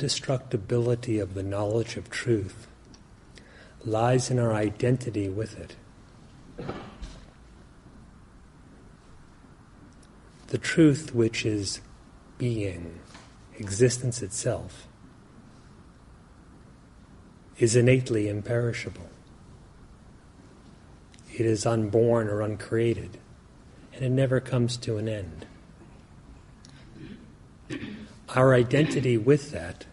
indestructibility of the knowledge of truth lies in our identity with it. The truth, which is being, existence itself, is innately imperishable. It is unborn or uncreated, and it never comes to an end. Our identity with that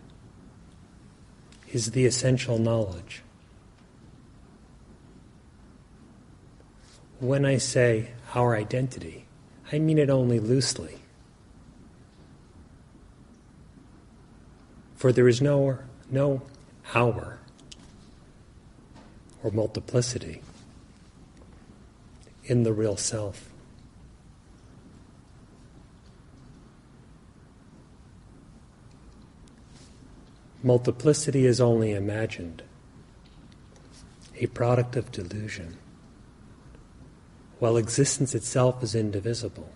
is the essential knowledge. When I say our identity, I mean it only loosely. For there is no our or multiplicity in the real self. Multiplicity is only imagined, a product of delusion, while existence itself is indivisible.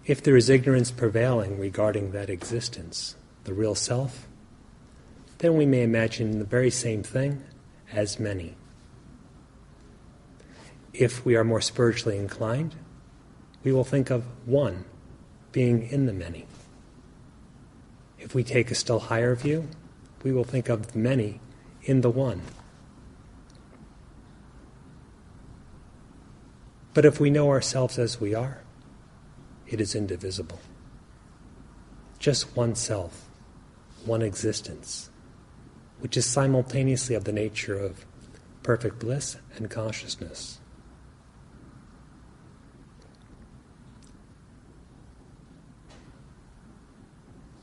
If there is ignorance prevailing regarding that existence, the real self, then we may imagine the very same thing as many. If we are more spiritually inclined, we will think of one being in the many. If we take a still higher view, we will think of the many in the one. But if we know ourselves as we are, it is indivisible. Just one self, one existence, which is simultaneously of the nature of perfect bliss and consciousness.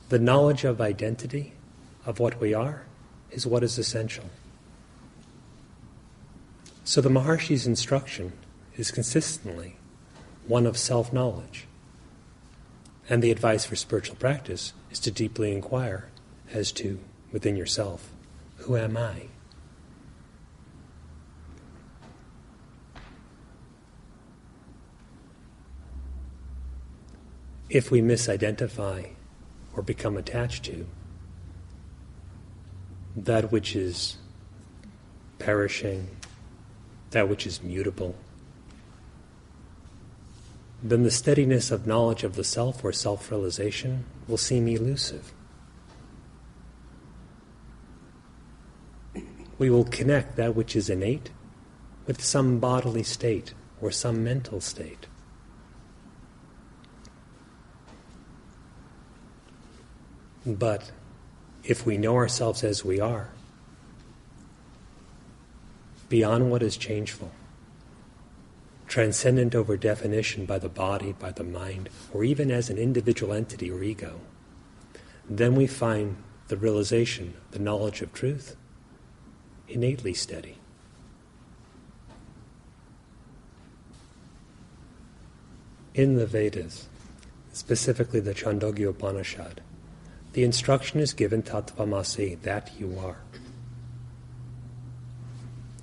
The knowledge of identity, of what we are, is what is essential. So the Maharshi's instruction is consistently one of self-knowledge. And the advice for spiritual practice is to deeply inquire as to, within yourself, who am I? If we misidentify or become attached to that which is perishing, that which is mutable, then the steadiness of knowledge of the self or self-realization will seem elusive. We will connect that which is innate with some bodily state or some mental state. But if we know ourselves as we are, beyond what is changeful, transcendent over definition by the body, by the mind, or even as an individual entity or ego, then we find the realization, the knowledge of truth, innately steady. In the Vedas, specifically the Chandogya Upanishad, the instruction is given Tattvamasi, that you are.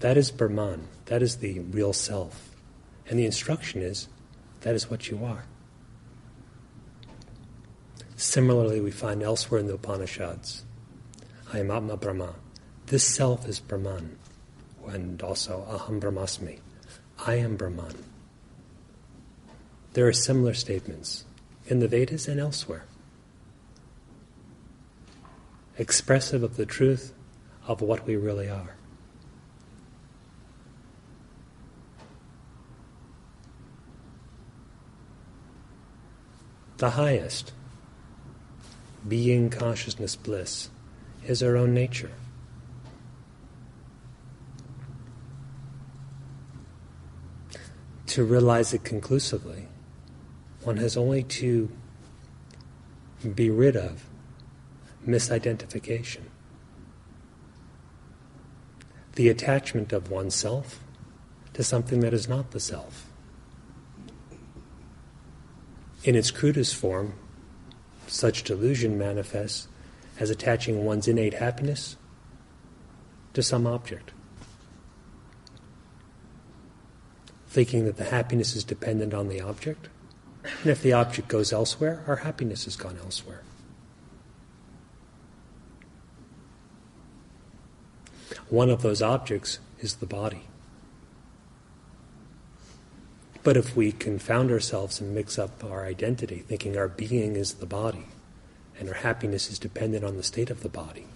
That is Brahman, that is the real self. And the instruction is, that is what you are. Similarly, we find elsewhere in the Upanishads, I am Atma Brahma. This self is Brahman. And also, Aham Brahmasmi. I am Brahman. There are similar statements in the Vedas and elsewhere, expressive of the truth of what we really are. The highest, being, consciousness, bliss, is our own nature. To realize it conclusively, one has only to be rid of misidentification, the attachment of oneself to something that is not the self. In its crudest form, such delusion manifests as attaching one's innate happiness to some object, thinking that the happiness is dependent on the object, And if the object goes elsewhere, our happiness has gone elsewhere. One of those objects is the body. But if we confound ourselves and mix up our identity, thinking our being is the body, and our happiness is dependent on the state of the body,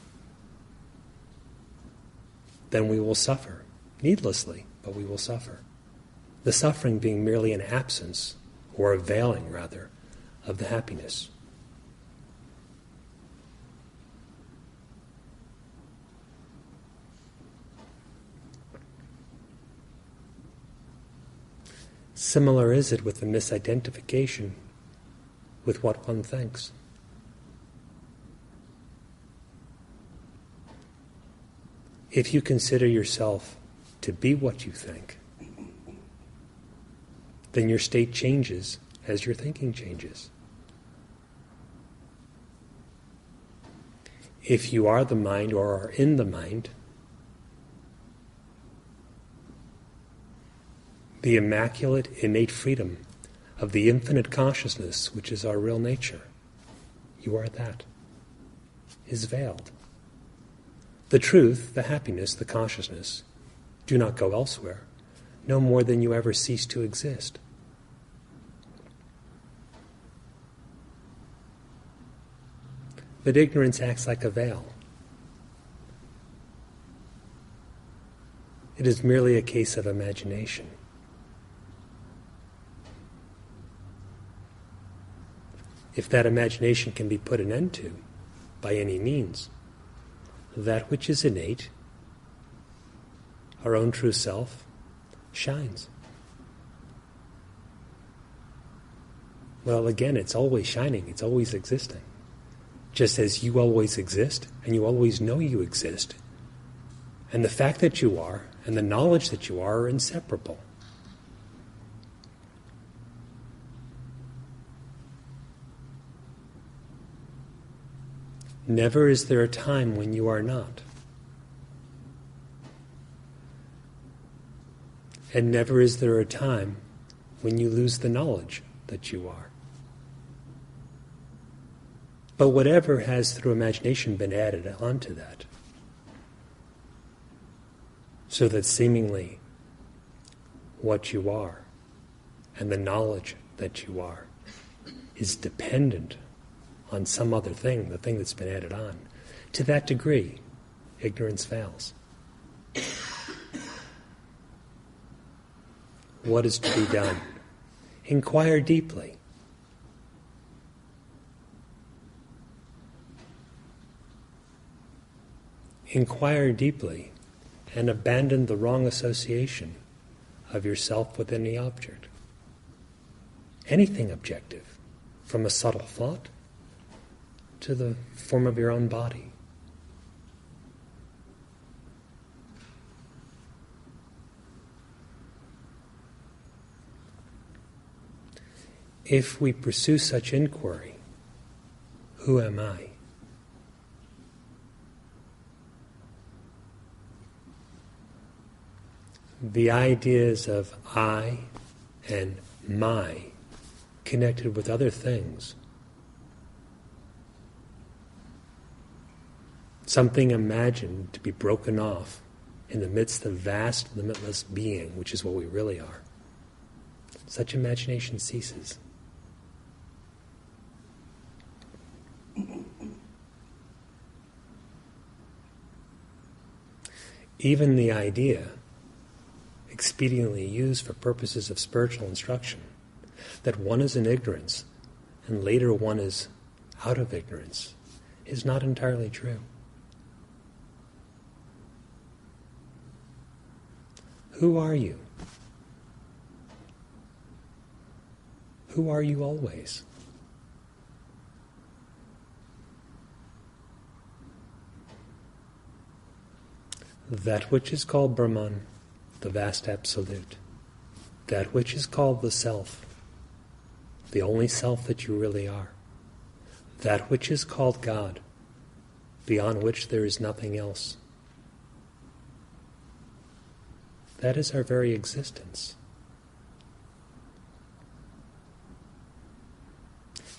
then we will suffer, needlessly, but we will suffer. The suffering being merely an absence, or a veiling, rather, of the happiness. Similar is it with the misidentification with what one thinks. If you consider yourself to be what you think, then your state changes as your thinking changes. If you are the mind or are in the mind, the immaculate, innate freedom of the infinite consciousness, which is our real nature, you are that, is veiled. The truth, the happiness, the consciousness, do not go elsewhere, no more than you ever cease to exist. But ignorance acts like a veil. It is merely a case of imagination. If that imagination can be put an end to by any means, that which is innate, our own true self, shines. Well, again, it's always shining, it's always existing. Just as you always exist, and you always know you exist, and the fact that you are, and the knowledge that you are inseparable. Never is there a time when you are not. And never is there a time when you lose the knowledge that you are. But whatever has through imagination been added onto that, so that seemingly what you are and the knowledge that you are is dependent on some other thing, the thing that's been added on, to that degree, ignorance fails. What is to be done? Inquire deeply. Inquire deeply and abandon the wrong association of yourself with any object. Anything objective, from a subtle thought to the form of your own body. If we pursue such inquiry, who am I? The ideas of I and my connected with other things, something imagined to be broken off in the midst of vast, limitless being, which is what we really are. Such imagination ceases. Even the idea, expediently used for purposes of spiritual instruction, that one is in ignorance and later one is out of ignorance, is not entirely true. Who are you? Who are you always? That which is called Brahman, the vast absolute. That which is called the self, the only self that you really are. That which is called God, beyond which there is nothing else. That is our very existence.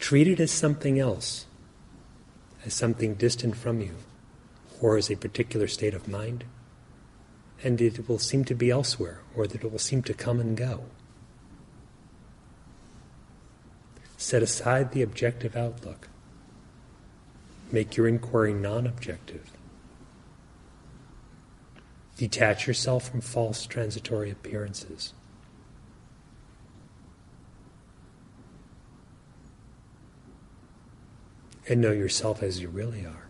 Treat it as something else, as something distant from you, or as a particular state of mind, and it will seem to be elsewhere, or that it will seem to come and go. Set aside the objective outlook. Make your inquiry non-objective. Detach yourself from false transitory appearances. And know yourself as you really are.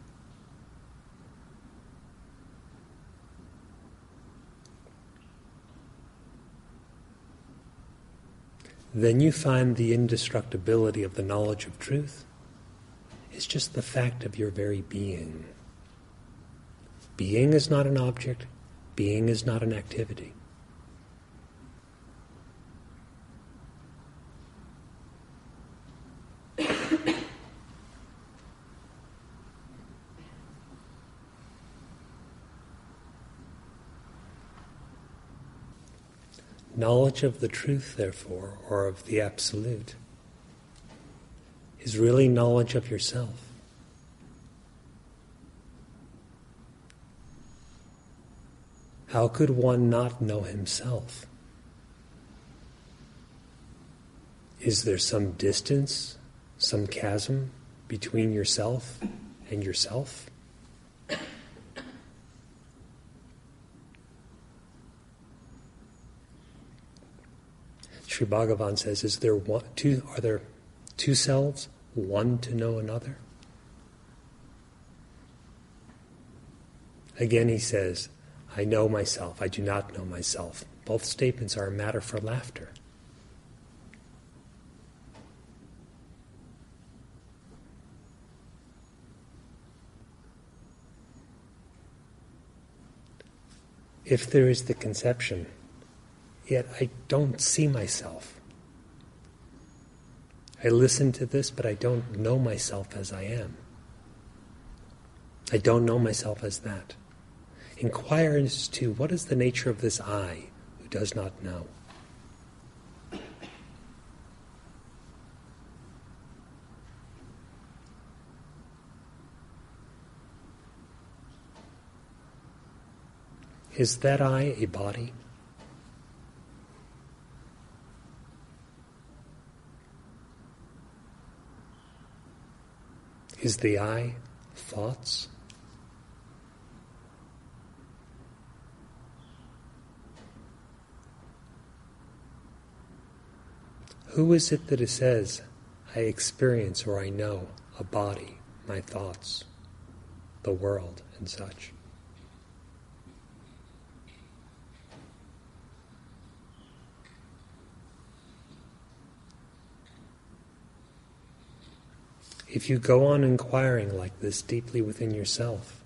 Then you find the indestructibility of the knowledge of truth is just the fact of your very being. Being is not an object. Being is not an activity. Knowledge of the truth, therefore, or of the Absolute, is really knowledge of yourself. How could one not know himself? Is there some distance, some chasm between yourself and yourself? Sri Bhagavan says, are there two selves, one to know another? Again he says, I know myself, I do not know myself. Both statements are a matter for laughter. If there is the conception, yet I don't see myself. I listen to this, but I don't know myself as I am. I don't know myself as that. Inquire as to what is the nature of this I who does not know. Is that I a body? Is the I thoughts? Who is it that it says, I experience or I know a body, my thoughts, the world, and such? If you go on inquiring like this deeply within yourself,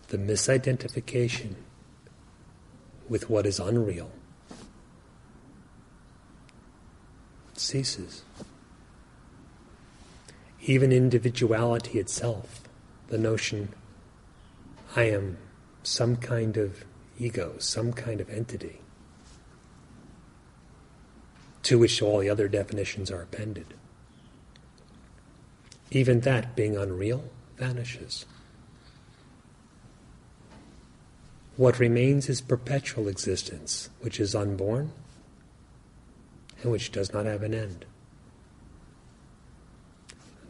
the misidentification with what is unreal ceases. Even individuality itself, the notion, I am some kind of ego, some kind of entity, to which all the other definitions are appended. Even that, being unreal, vanishes. What remains is perpetual existence, which is unborn and which does not have an end.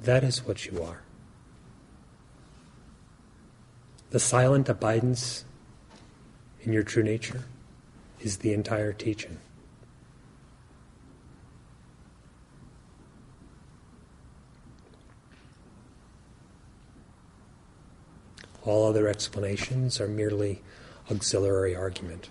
That is what you are. The silent abidance in your true nature is the entire teaching. All other explanations are merely auxiliary argument.